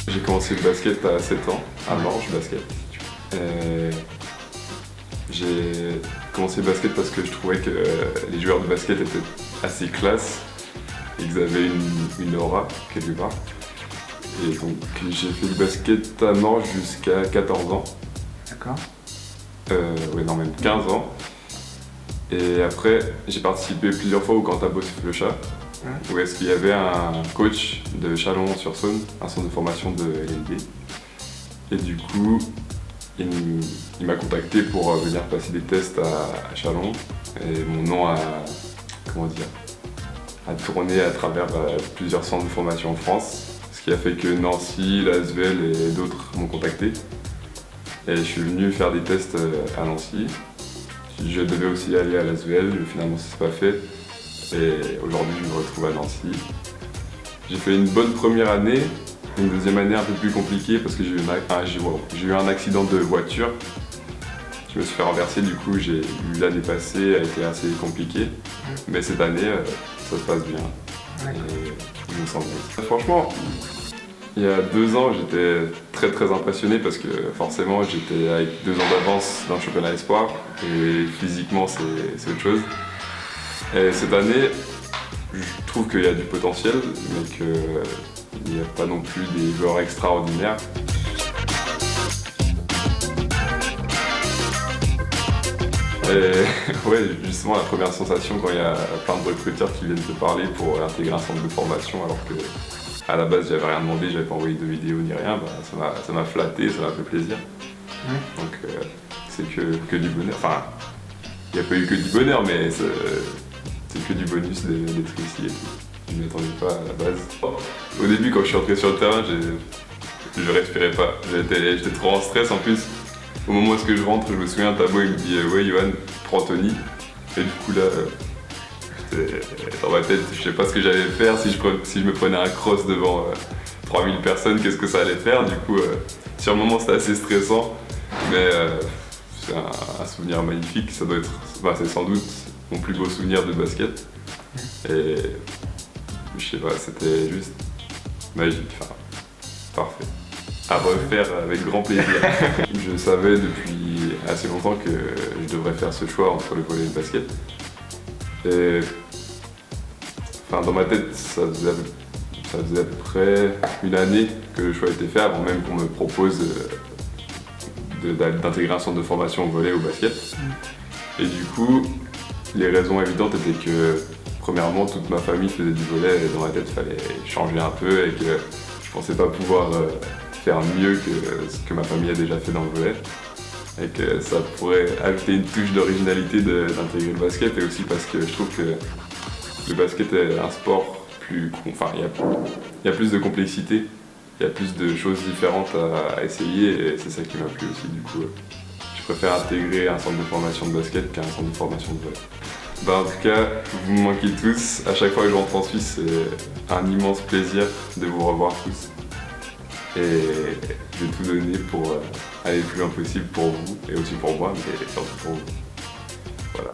J'ai commencé le basket à 7 ans, à Morges Basket. J'ai commencé le basket parce que je trouvais que les joueurs de basket étaient assez classe et qu'ils avaient une aura quelque part. Et donc j'ai fait du basket à Morges jusqu'à 14 ans. D'accord. Ouais, non, même 15 ans. Et après, j'ai participé plusieurs fois au Cantabos Fleuchat, où est-ce qu'il y avait un coach de Chalon-sur-Saône, un centre de formation de LNB. Et du coup, il m'a contacté pour venir passer des tests à Chalon. Et mon nom a tourné à travers plusieurs centres de formation en France. Ce qui a fait que Nancy, l'Asvel et d'autres m'ont contacté. Et je suis venu faire des tests à Nancy. Je devais aussi aller à l'Asvel, mais finalement ça s'est pas fait. Et aujourd'hui je me retrouve à Nancy. J'ai fait une bonne première année, une deuxième année un peu plus compliquée parce que j'ai eu un accident de voiture. Je me suis fait renverser, du coup j'ai eu l'année passée, a été assez compliquée. Mais cette année ça se passe bien. Et je me sens bien. Franchement, il y a 2 ans, j'étais très impressionné parce que forcément j'étais avec 2 ans d'avance dans le championnat espoir et physiquement c'est autre chose. Et cette année, je trouve qu'il y a du potentiel mais qu'il n'y a pas non plus des joueurs extraordinaires. Et ouais, justement la première sensation quand il y a plein de recruteurs qui viennent te parler pour intégrer un centre de formation alors que à la base, j'avais rien demandé, j'avais pas envoyé de vidéo ni rien, ça m'a flatté, ça m'a fait plaisir. Donc c'est que du bonheur. Enfin, il n'y a pas eu que du bonheur, mais c'est que du bonus d'être ici et tout. Je ne m'y attendais pas à la base. Au début, quand je suis entré sur le terrain, je respirais pas. J'étais trop en stress en plus. Au moment où je rentre, je me souviens, Tabo il me dit ouais Yohan, prends Tony. Et du coup là, dans ma tête, je sais pas ce que j'allais faire, si je me prenais un cross devant 3000 personnes, qu'est-ce que ça allait faire. Du coup, sur le moment c'était assez stressant, mais c'est un souvenir magnifique, ça doit être, c'est sans doute mon plus beau souvenir de basket. Et je sais pas, c'était juste magique, enfin, parfait. À refaire avec grand plaisir. Je savais depuis assez longtemps que je devrais faire ce choix entre le volley et le basket. Et enfin, dans ma tête, ça faisait à peu près une année que le choix a été fait avant même qu'on me propose d'intégrer un centre de formation au volley et au basket. Et du coup, les raisons évidentes étaient que, premièrement, toute ma famille faisait du volley et dans ma tête, il fallait changer un peu et que je pensais pas pouvoir faire mieux que ce que ma famille a déjà fait dans le volley. Et que ça pourrait ajouter une touche d'originalité d'intégrer le basket, et aussi parce que je trouve que le basket est un sport plus... Enfin, il y a plus de complexité, il y a plus de choses différentes à essayer, et c'est ça qui m'a plu aussi. Du coup, je préfère intégrer un centre de formation de basket qu'un centre de formation de volley. En tout cas, vous me manquez tous. À chaque fois que je rentre en Suisse, c'est un immense plaisir de vous revoir tous. Et je vais tout donner pour aller le plus loin possible pour vous, et aussi pour moi, mais surtout pour vous. Voilà.